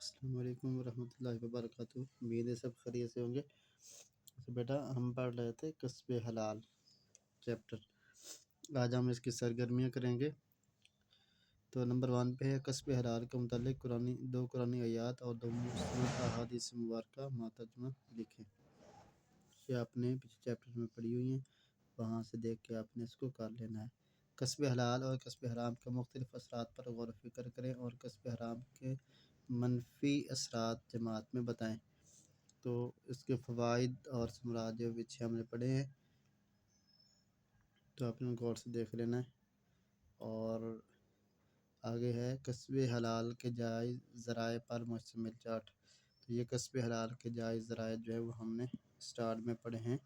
السلام علیکم ورحمۃ اللہ وبرکاتہ۔ امید ہے سب خیریت سے ہوں گے۔ تو بیٹا ہم پڑھ رہے تھے کسب حلال چیپٹر، آج ہم اس کی سرگرمیاں کریں گے۔ تو نمبر 1 پہ ہے کسب حلال کے متعلق دو قرآنی آیات اور دو مستند احادیث مبارکہ ماترجمہ لکھیں۔ یہ آپ نے پچھلے چیپٹر میں پڑھی ہوئی ہیں، وہاں سے دیکھ کے آپ نے اس کو کر لینا ہے۔ کسب حلال اور کسب حرام کے مختلف اثرات پر غور و فکر کریں اور کسب حرام کے منفی اثرات جماعت میں بتائیں۔ تو اس کے فوائد اور ثمرات جو پیچھے ہم نے پڑھے ہیں، تو آپ نے غور سے دیکھ لینا ہے۔ اور آگے ہے کسب حلال کے جائز ذرائع پر مشتمل چارٹ۔ تو یہ کسب حلال کے جائز ذرائع جو ہے وہ ہم نے سٹارٹ میں پڑھے ہیں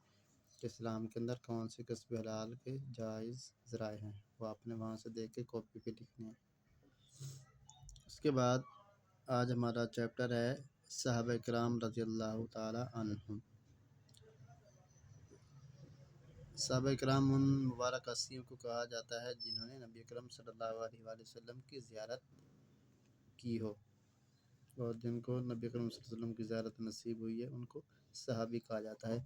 کہ اسلام کے اندر کون سے کسب حلال کے جائز ذرائع ہیں، وہ آپ نے وہاں سے دیکھ کے کاپی پہ لکھنے ہیں۔ اس کے بعد آج ہمارا چیپٹر ہے صحابہ کرام رضی اللہ تعالی عنہم۔ صحابہ کرام ان مبارک ہستیوں کو کہا جاتا ہے جنہوں نے نبی اکرم صلی اللہ علیہ وآلہ وسلم کی زیارت کی ہو، اور جن کو نبی اکرم صلی اللہ علیہ وسلم کی زیارت نصیب ہوئی ہے ان کو صحابی کہا جاتا ہے۔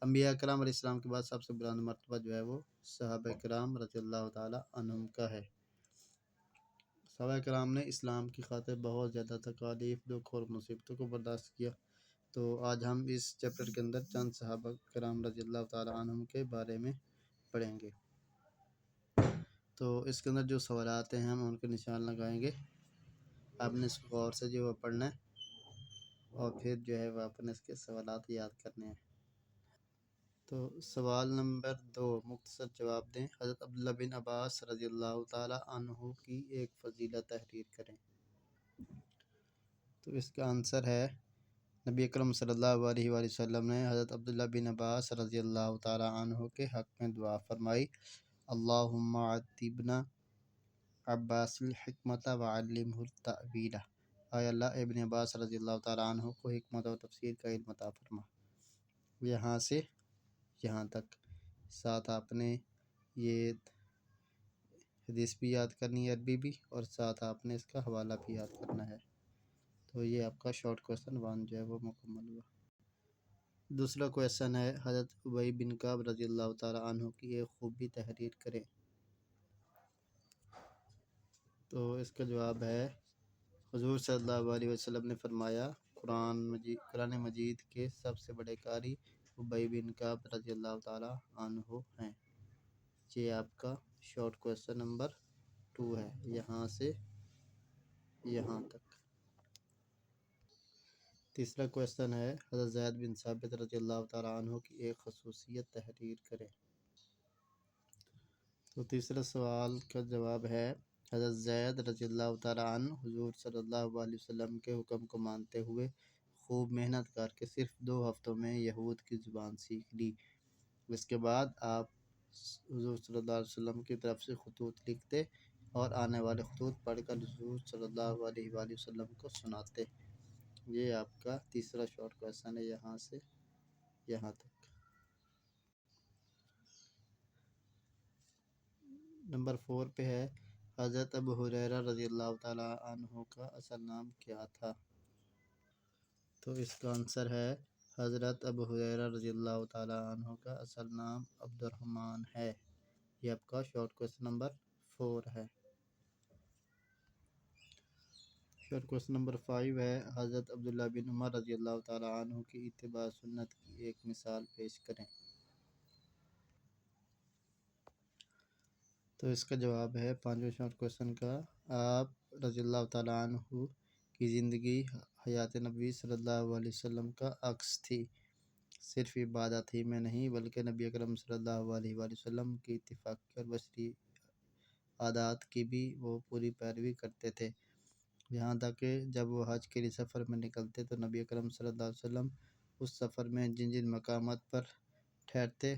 انبیاء کرام علیہ السلام کے بعد سب سے بلند مرتبہ جو ہے وہ صحابہ کرام رضی اللہ تعالی عنہم کا ہے۔ صحابہ کرام نے اسلام کی خاطر بہت زیادہ تکالیف، دکھ اور مصیبتوں کو برداشت کیا۔ تو آج ہم اس چیپٹر کے اندر چند صحابہ کرام رضی اللہ تعالی عنہم کے بارے میں پڑھیں گے۔ تو اس کے اندر جو سوالات ہیں ہم ان کے نشان لگائیں گے، آپ نے اس کو غور سے جو ہے پڑھنا ہے اور پھر جو ہے وہ اپنے اس کے سوالات یاد کرنے ہیں۔ تو سوال نمبر 2 مختصر جواب دیں۔ حضرت عبداللہ بن عباس رضی اللہ تعالی عنہ کی ایک فضیلت تحریر کریں۔ تو اس کا آنسر ہے نبی اکرم صلی اللہ علیہ وآلہ وسلم نے حضرت عبداللہ بن عباس رضی اللہ تعالی عنہ کے حق میں دعا فرمائی، اللہم عطبنا عباس الحکمت وعلمہ التأویل۔ اے اللہ ابن عباس رضی اللہ تعالی عنہ کو حکمت و تفسیر کا علم عطا فرما۔ یہاں سے یہاں تک ساتھ آپ نے یہ حدیث بھی یاد کرنی ہے عربی بھی، اور ساتھ آپ نے اس کا حوالہ بھی یاد کرنا ہے۔ تو یہ آپ کا شارٹ کویسچن 1 جو ہے وہ مکمل ہوا۔ دوسرا کویسچن ہے حضرت ابی بن کعب رضی اللہ تعالی عنہ کی ایک خوبی تحریر کریں۔ تو اس کا جواب ہے حضور صلی اللہ علیہ وسلم نے فرمایا، قرآن مجید کے سب سے بڑے قاری ابی بن کعب رضی اللہ تعالی عنہ ہیں۔ یہ آپ کا شارٹ کویسچن نمبر 2 ہے، یہاں سے یہاں تک۔ تیسرا کویسچن ہے حضرت زید بن ثابت رضی اللہ تعالی عنہ کی ایک خصوصیت تحریر کریں۔ تو تیسرا سوال کا جواب ہے حضرت زید رضی اللہ تعالی عنہ حضور صلی اللہ علیہ وسلم کے حکم کو مانتے ہوئے خوب محنت کر کے صرف 2 ہفتوں میں یہود کی زبان سیکھ لی۔ اس کے بعد آپ حضور صلی اللہ علیہ وسلم کی طرف سے خطوط لکھتے اور آنے والے خطوط پڑھ کر حضور صلی اللہ علیہ وآلہ وسلم کو سناتے۔ یہ آپ کا تیسرا شارٹ کویسچن ہے، یہاں سے یہاں تک۔ نمبر 4 پہ ہے حضرت ابو ہریرہ رضی اللہ تعالی عنہ کا اصل نام کیا تھا؟ تو اس کا آنسر ہے حضرت ابو ہریرہ رضی اللہ تعالی عنہ کا اصل نام عبد الرحمن ہے۔ یہ آپ کا شارٹ کویسچن نمبر 4 ہے۔ شارٹ کویسچن نمبر 5 ہے حضرت عبداللہ بن عمر رضی اللہ تعالی عنہ کی اتباع سنت کی ایک مثال پیش کریں۔ تو اس کا جواب ہے 5ویں شارٹ کویسچن کا، آپ رضی اللہ تعالی عنہ کی زندگی حیات نبی صلی اللہ علیہ وسلم کا عکس تھی۔ صرف عبادت ہی میں نہیں بلکہ نبی اکرم صلی اللہ علیہ وآلہ وسلم کی اتفاقی اور بشری عادات کی بھی وہ پوری پیروی کرتے تھے، یہاں تک کہ جب وہ حج کے لیے سفر میں نکلتے تو نبی اکرم صلی اللہ علیہ وسلم اس سفر میں جن جن مقامات پر ٹھہرتے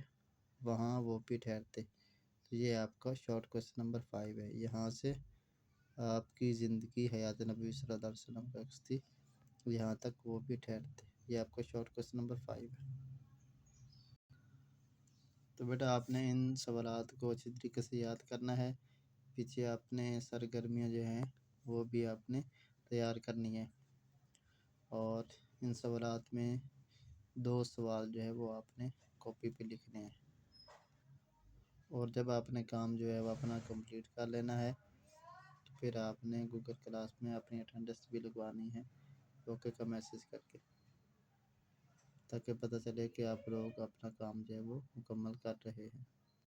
وہاں وہ بھی ٹھہرتے۔ تو یہ آپ کا شارٹ کویسچن نمبر 5 ہے، یہاں سے آپ کی زندگی حیات نبی صلی اللہ علیہ وسلم کا عکس تھی، یہاں تک وہ بھی ٹھہرتے۔ یہ آپ کا شارٹ کویسچن نمبر 5 ہے۔ تو بیٹا آپ نے ان سوالات کو اچھی طریقے سے یاد کرنا ہے، پیچھے آپ نے سرگرمیاں جو ہیں وہ بھی آپ نے تیار کرنی ہے۔ اور ان سوالات میں 2 سوال جو ہے وہ آپ نے کاپی پہ لکھنے ہیں، اور جب آپ نے کام جو ہے وہ اپنا کمپلیٹ کر لینا ہے تو پھر آپ نے گوگل کلاس میں اپنی اٹینڈنس بھی لگوانی ہے اوکے کا میسیج کر کے، تاکہ پتہ چلے کہ آپ لوگ اپنا کام جو ہے وہ مکمل کر رہے ہیں۔